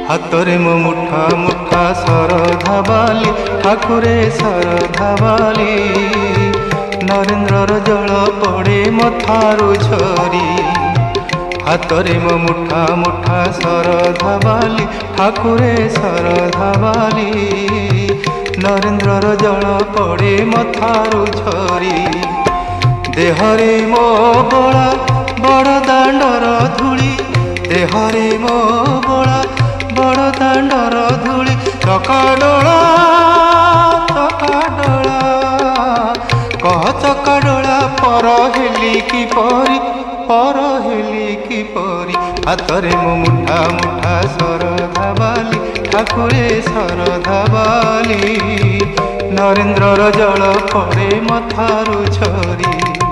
हातरे मो मुठा मुठा सरधा बाली ठाकुरे सरधा बाली नरेंद्र जल पड़े मथारू झरी हातरे मो मुठा मुठा सरधा बाली ठाकुरे सरधा बाली नरेंद्र जल पड़े मथारू झरी देहरे मो बड़ा बड़ दांडर धूली देहरे मो बड़ा बड़ दांडर धूली चकाडोला कह चकाडोला पर हेली की परी हातरे मो मुठा मुठा सरधा बाली ठाकुरे सरधा बाली नरेंद्र जल पड़े मथारू झरी।